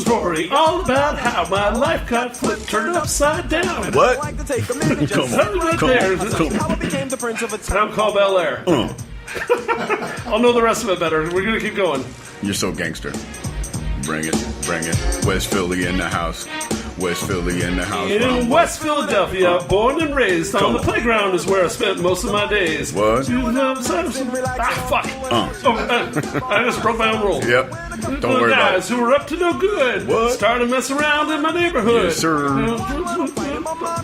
story all about how my life got flipped, turned upside down. What? Come on. Town called Bel Air. I'll know the rest of it better. We're going to keep going. You're so gangster. Bring it. West Philly in the house. West Philly in the house. In West Philadelphia, born and raised on the playground is where I spent most of my days. What? Fuck. I just broke my own rule. Yep. Don't worry about it. Guys who were up to no good. What? Started messing around in my neighborhood. Yes, sir.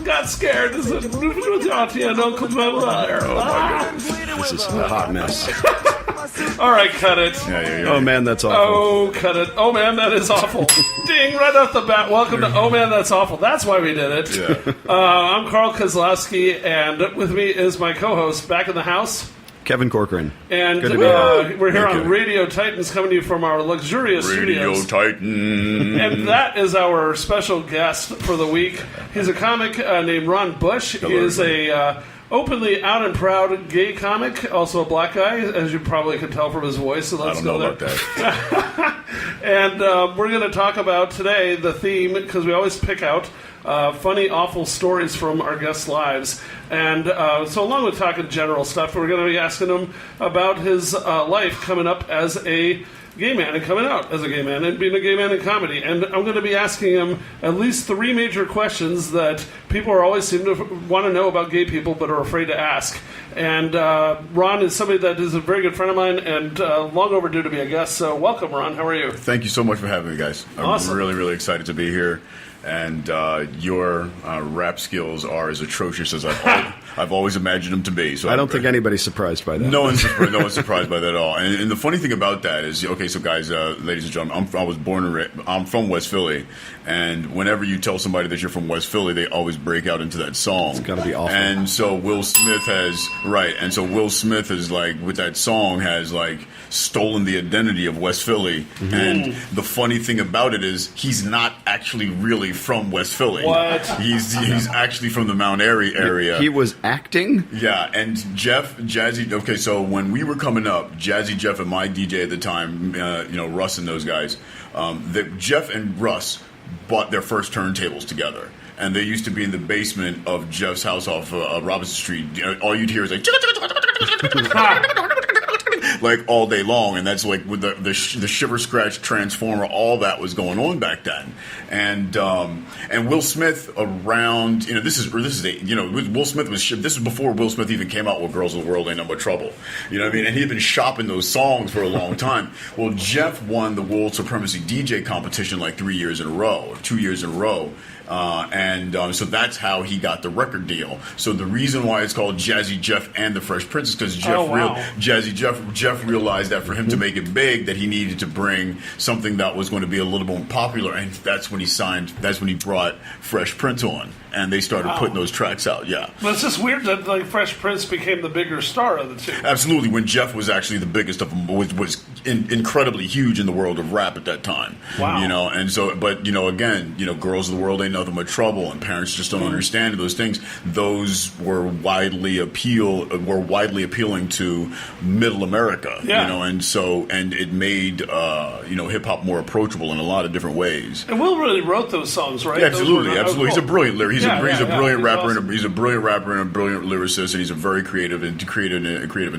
Got scared. Oh, my goodness. This is a hot mess. All right, cut it. Yeah. Oh, man, that's awful. Oh, cut it. Oh, man, that is awful. Ding, right off the bat. Welcome to Oh, Man, That's Awful. That's why we did it. Yeah. I'm Carl Kozlowski, and with me is my co-host back in the house. Kevin Corcoran. And Good to be here. we're here Thank on you. Radio Titans, coming to you from our luxurious Radio studios. Titan. And that is our special guest for the week. He's a comic named Ron Bush. He is a openly out and proud gay comic, also a black guy, as you probably can tell from his voice. So let's I don't know go there. about that. And we're going to talk about today the theme, because we always pick out funny, awful stories from our guests' lives. And so along with talking general stuff, we're going to be asking him about his life coming up as a gay man and coming out as a gay man and being a gay man in comedy. And I'm going to be asking him at least 3 major questions that people are always seem to want to know about gay people but are afraid to ask. And Ron is somebody that is a very good friend of mine and long overdue to be a guest. So welcome, Ron. How are you? Thank you so much for having me, guys. I'm Awesome. really, really excited to be here. And your rap skills are as atrocious as I've always imagined them to be. So I don't think anybody's surprised by that. No one's surprised by that at all. And the funny thing about that is, okay, so guys, ladies and gentlemen, I'm from West Philly, and whenever you tell somebody that you're from West Philly, they always break out into that song. It's gotta be awful. And so Will Smith has like with that song has like stolen the identity of West Philly. Mm-hmm. And the funny thing about it is he's not actually really from West Philly. What? He's actually from the Mount Airy area. He was acting? Yeah, and Jazzy. Okay, so when we were coming up, Jazzy Jeff and my DJ at the time, Russ and those guys, Jeff and Russ bought their first turntables together. And they used to be in the basement of Jeff's house off Robinson Street. All you'd hear is like all day long, and that's like with the shiver scratch transformer, all that was going on back then. And Will Smith around, Will Smith this was before Will Smith even came out with Girls of the World Ain't No More Trouble. You know what I mean? And he had been shopping those songs for a long time. Well, Jeff won the World Supremacy DJ competition like 2 years in a row. So that's how he got the record deal. So the reason why it's called Jazzy Jeff and the Fresh Prince is because Jeff realized that for him to make it big, that he needed to bring something that was going to be a little more popular, and that's when he brought Fresh Prince on, and they started putting those tracks out. Yeah, But it's just weird that like Fresh Prince became the bigger star of the two. absolutely. When Jeff was actually the biggest of them, was incredibly huge in the world of rap at that time. Wow. And so, but again, Girls of the World Ain't Nothing But Trouble, and parents just don't understand those things. Those were widely appealing to middle America. Yeah. And it made hip hop more approachable in a lot of different ways. And Will really wrote those songs, right? Yeah, absolutely. He's a brilliant lyric. He's a brilliant rapper, awesome. and he's a brilliant rapper and a brilliant lyricist, and he's a very creative and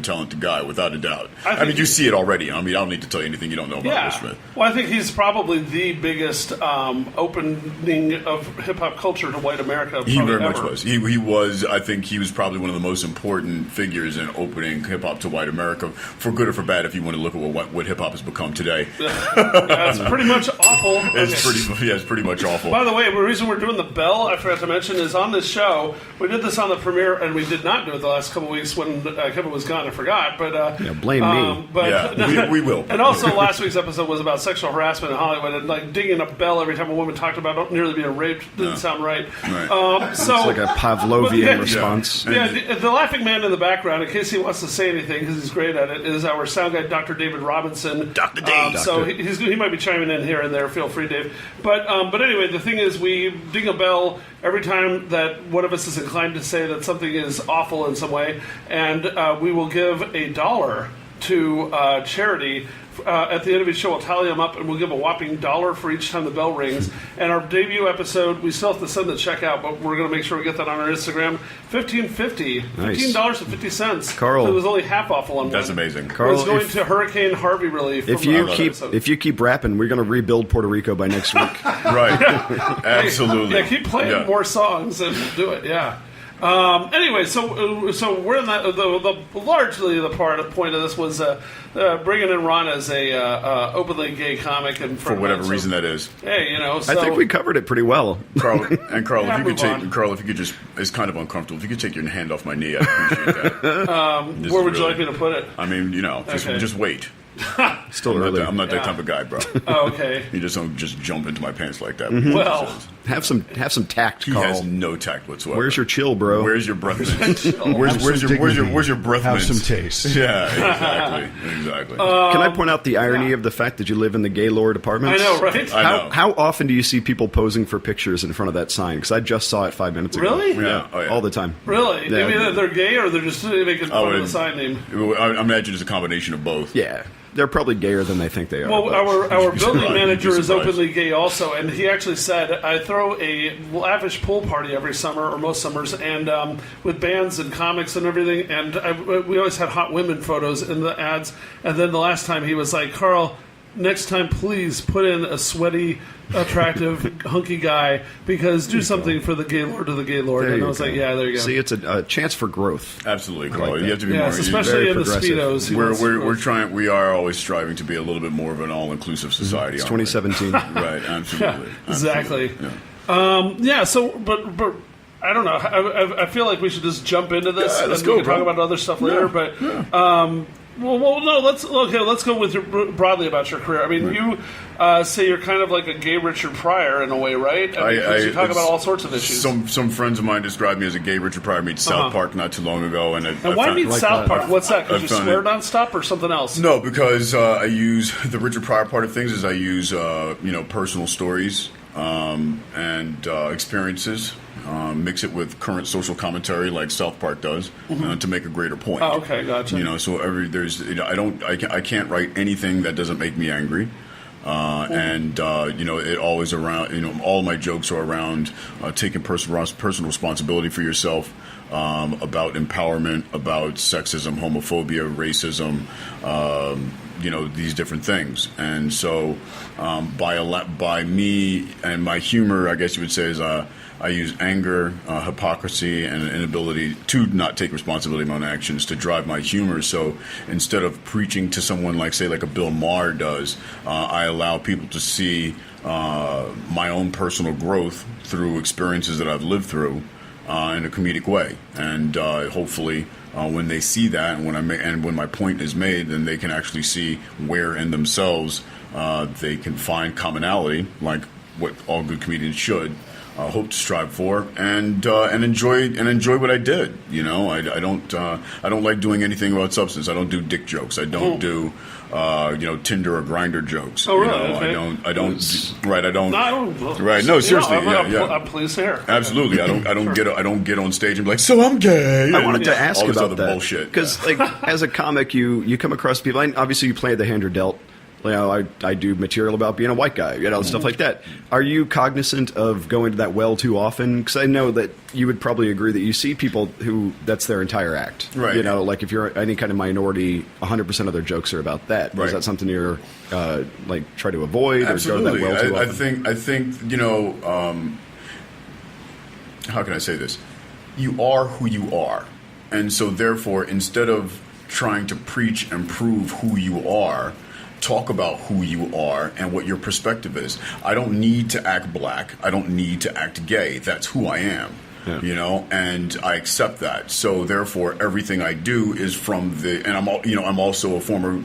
talented guy, without a doubt. I mean, you see it already. I mean, I don't need to tell you anything you don't know about Will Smith. Well, I think he's probably the biggest opening of hip hop culture to white America. He very ever. much was. He was. I think he was probably one of the most important figures in opening hip hop to white America, for good or for bad. If you want to look at what hip hop has become today, It's pretty much awful. It's pretty much awful. By the way, the reason we're doing the bell, I forgot to mention, is on this show. We did this on the premiere, and we did not do it the last couple of weeks when Kevin was gone. I forgot, but blame me. But we will. And also, last week's episode was about sexual harassment in Hollywood, and like dinging a bell every time a woman talked about nearly being raped didn't sound right. It's like a Pavlovian response. Yeah, the laughing man in the background, in case he wants to say anything, because he's great at it, is our sound guy, Dr. David Robinson. Dr. Dave. So he might be chiming in here and there. Feel free, Dave. But anyway, the thing is, we ding a bell every time that one of us is inclined to say that something is awful in some way, and we will give $1 to charity at the end of each show, we'll tally them up, and we'll give a whopping $1 for each time the bell rings. And our debut episode, we still have to send the check out, but we're going to make sure we get that on our Instagram. $15.50. Nice. $15.50. Carl. So it was only half awful on That's one. amazing. Carl, It's going to Hurricane Harvey relief. If you keep rapping, we're going to rebuild Puerto Rico by next week. Right. Absolutely. Yeah, keep playing more songs and do it. Yeah. Anyway, so we're in that. Largely the point of this was bringing in Ron as a openly gay comic, and For whatever reason that is. Hey, so, I think we covered it pretty well. Carl, Yeah, if you could just, it's kind of uncomfortable. If you could take your hand off my knee, I'd appreciate that. where would you like me to put it? I mean, just wait. Still I'm early. not that type of guy, bro. Oh, okay. You just don't just jump into my pants like that. Well, Have some tact, He Carl. has no tact whatsoever. Where's your chill, bro? Where's your breath mint? Where's your breath Have mint? some taste. Yeah, exactly. Can I point out the irony of the fact that you live in the Gaylord apartments? I know, right? I know. How often do you see people posing for pictures in front of that sign? Because I just saw it 5 minutes ago. Really? Yeah. Oh, yeah. All the time. Really? Yeah. You mean that they're gay, or they're just making fun of the sign name? I imagine it's a combination of both. Yeah. They're probably gayer than they think they are. Well, but- our building Right, manager you'd be is surprised. openly gay also, and he actually said, I throw a lavish pool party every summer, or most summers, and with bands and comics and everything, and we always had hot women photos in the ads, and then the last time he was like, Carl, next time please put in a sweaty, attractive, hunky guy, because do something for the Gaylord of the Gaylord. There And you I was go. like, yeah, there you go. See, it's a chance for growth. Absolutely, I Carl. like You that. have to be Yes, more. especially very in the progressive. Speedos. He wants We're to- trying. We are always striving to be a little bit more of an all-inclusive society. It's aren't we? 2017. Right. Absolutely. Exactly. Yeah. Yeah, so, but I don't know. I feel like we should just jump into this, Yeah, and let's we go, can talk bro. about other stuff later. But well, no. Let's go with your, broadly about your career. I mean, you say you're kind of like a gay Richard Pryor in a way, right? I mean, 'cause you talk it's- about all sorts of issues. Some friends of mine described me as a gay Richard Pryor meets South Park not too long ago, and and why meet South Park? What's that? Because I you found swear it- nonstop, or something else? No, because I use the Richard Pryor part of things. Is I use personal stories and experiences, mix it with current social commentary like South Park does to make a greater point. Oh, okay, gotcha. So I can't write anything that doesn't make me angry. It always around, all my jokes are around taking personal responsibility for yourself, about empowerment, about sexism, homophobia, racism, these different things. And so by me and my humor, I guess you would say, is I use anger, hypocrisy, and an inability to not take responsibility of my own actions to drive my humor. So instead of preaching to someone like a Bill Maher does, I allow people to see my own personal growth through experiences that I've lived through in a comedic way. And hopefully when they see that, and when my point is made, then they can actually see where in themselves they can find commonality, like what all good comedians should. Hope to strive for, and enjoy what I did. I don't like doing anything about substance. I don't do dick jokes. I don't do Tinder or Grindr jokes. Oh, really? Okay. I don't. Right. I don't. No, I don't. Right. No, seriously. I'm pleased to hear. Absolutely. I don't get on stage and be like, so I'm gay. I wanted to ask all this about other that bullshit. because, as a comic, you come across people. And obviously, you play the hand you're dealt. I do material about being a white guy, stuff like that. Are you cognizant of going to that well too often? Because I know that you would probably agree that you see people who that's their entire act. Right. Like if you're any kind of minority, 100% of their jokes are about that. Right. Is that something you're try to avoid Absolutely. or go to that well too often? I think how can I say this? You are who you are. And so therefore, instead of trying to preach and prove who you are, talk about who you are and what your perspective is. I don't need to act black. I don't need to act gay. That's who I am. Yeah. And I accept that. So therefore, everything I do is from and I'm also a former,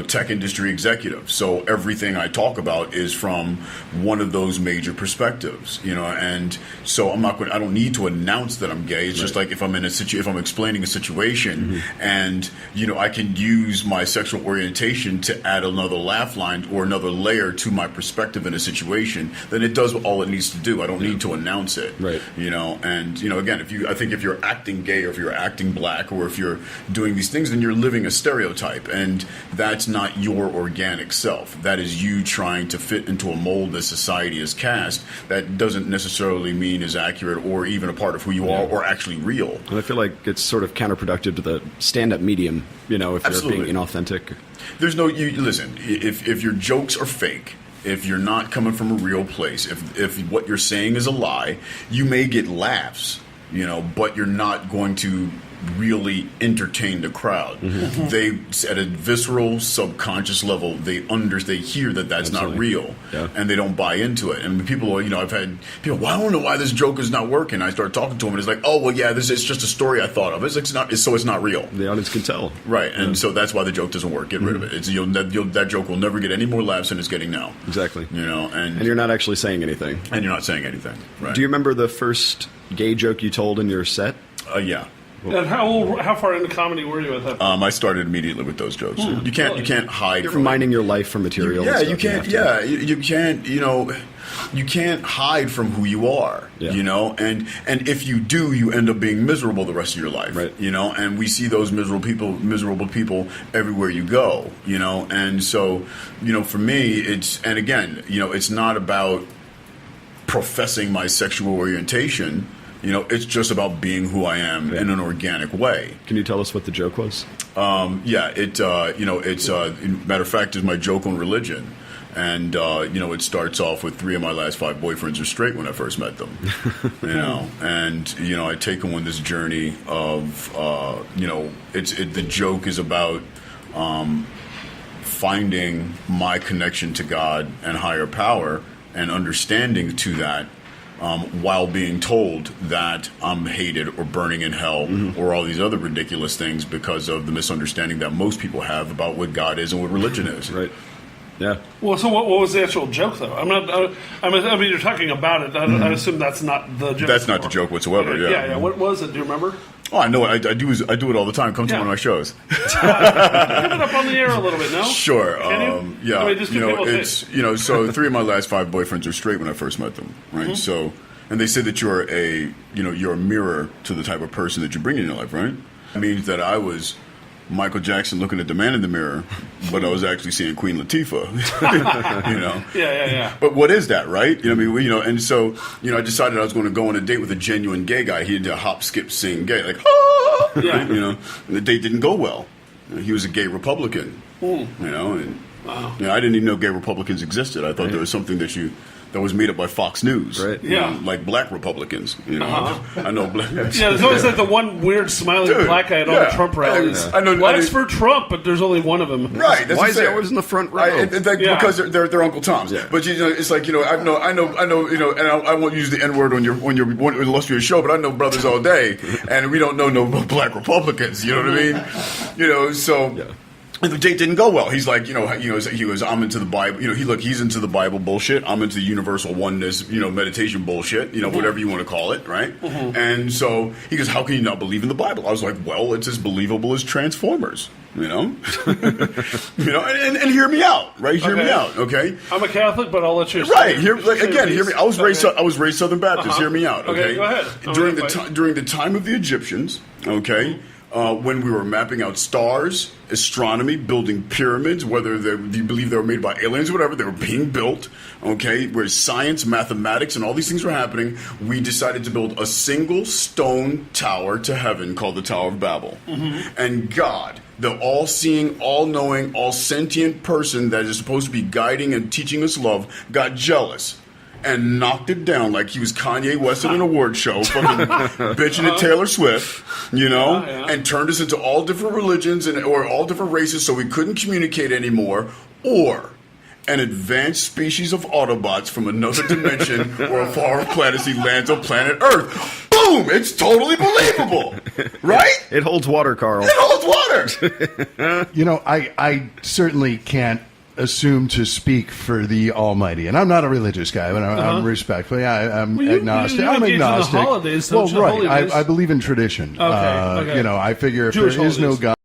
tech industry executive. So everything I talk about is from one of those major perspectives, and so I don't need to announce that I'm gay. It's just like if I'm if I'm explaining a situation and, I can use my sexual orientation to add another laugh line or another layer to my perspective in a situation, then it does all it needs to do. I don't need to announce it. Right. And again, I think if you're acting gay or if you're acting black or if you're doing these things, then you're living a stereotype, and that's not your organic self. That is you trying to fit into a mold that society has cast that doesn't necessarily mean is accurate or even a part of who you are or actually real. And I feel like it's sort of counterproductive to the stand-up medium, if Absolutely. you're being inauthentic. There's listen, if your jokes are fake, if you're not coming from a real place, if what you're saying is a lie, you may get laughs, but you're not going to really entertain the crowd. Mm-hmm. They, at a visceral, subconscious level, they hear that that's not real, and they don't buy into it. And people are, I've had people, well, I don't know why this joke is not working. I start talking to them, and it's like, oh, well, yeah, this is just a story I thought of. It's not real. The audience can tell, right? And so that's why the joke doesn't work. Get rid of it. That joke will never get any more laughs than it's getting now. Exactly. And you're not actually saying anything. And you're not saying anything. Right. Do you remember the first gay joke you told in your set? Yeah. And how far into comedy were you at that point? I started immediately with those jokes. You can't hide. You're mining your life for material. You can't. You can't hide from who you are. Yeah. And if you do, you end up being miserable the rest of your life. Right. And we see those miserable people everywhere you go. And so for me, it's not about professing my sexual orientation. It's just about being who I am in an organic way. Can you tell us what the joke was? It's matter of fact, is my joke on religion. And, it starts off with 3 of my last 5 boyfriends are straight when I first met them, and, I take them on this journey of, the joke is about finding my connection to God and higher power and understanding to that. While being told that I'm hated or burning in hell or all these other ridiculous things because of the misunderstanding that most people have about what God is and what religion is. Right. Yeah. Well, so what was the actual joke, though? I mean, you're talking about it. I assume that's not the joke. That's not the joke whatsoever. Okay. Yeah. What was it? Do you remember? Oh, I know it. I do it all the time. Come to one of my shows. Give it up on the air a little bit, no? Sure. Can you? Yeah. I mean, just it's so 3 of my last 5 boyfriends are straight when I first met them, right? Mm-hmm. So, and they say that you're a mirror to the type of person that you bring in your life, right? It means that I was Michael Jackson looking at the man in the mirror, but I was actually seeing Queen Latifah. Yeah. But what is that, right? And so I decided I was going to go on a date with a genuine gay guy. He did a hop, skip, sing gay, like yeah. And the date didn't go well. He was a gay Republican. And wow. I didn't even know gay Republicans existed. I thought there was something that was made up by Fox News, right? Like black Republicans. I know black. Yeah, there's always like the one weird smiling black guy at all the Trump rallies. I know. Well, it's for Trump, but there's only one of them. Right? That's Why is he always in the front row? Because they're Uncle Toms. Yeah. But it's like I know, and I won't use the N word on your illustrious show, but I know brothers all day, and we don't know no black Republicans. You know what I mean? So. Yeah. And the date didn't go well. He's like, he was, I'm into the Bible. He's into the Bible bullshit. I'm into the universal oneness, meditation bullshit, whatever you want to call it, right? Mm-hmm. And so he goes, how can you not believe in the Bible? I was like, well, it's as believable as Transformers, and hear me out, right? Hear me out, okay? I'm a Catholic, but I'll let you. Right. Hear me. I was raised Southern Baptist. Hear me out, okay? Go ahead. During the time of the Egyptians, okay. When we were mapping out stars, astronomy, building pyramids, whether you believe they were made by aliens or whatever, they were being built, okay, where science, mathematics, and all these things were happening, we decided to build a single stone tower to heaven called the Tower of Babel. Mm-hmm. And God, the all-seeing, all-knowing, all-sentient person that is supposed to be guiding and teaching us love, got jealous. And knocked it down like he was Kanye West at an award show, fucking bitching at Taylor Swift, and turned us into all different religions or all different races so we couldn't communicate anymore, or an advanced species of Autobots from another dimension or a far-off planet lands on planet Earth. Boom! It's totally believable, right? It holds water, Carl. It holds water! I certainly can't assume to speak for the Almighty, and I'm not a religious guy, but I'm respectful. Yeah, I'm agnostic. I'm agnostic. Holidays, right. I believe in tradition. Okay. I figure if Jewish there is no holidays. God.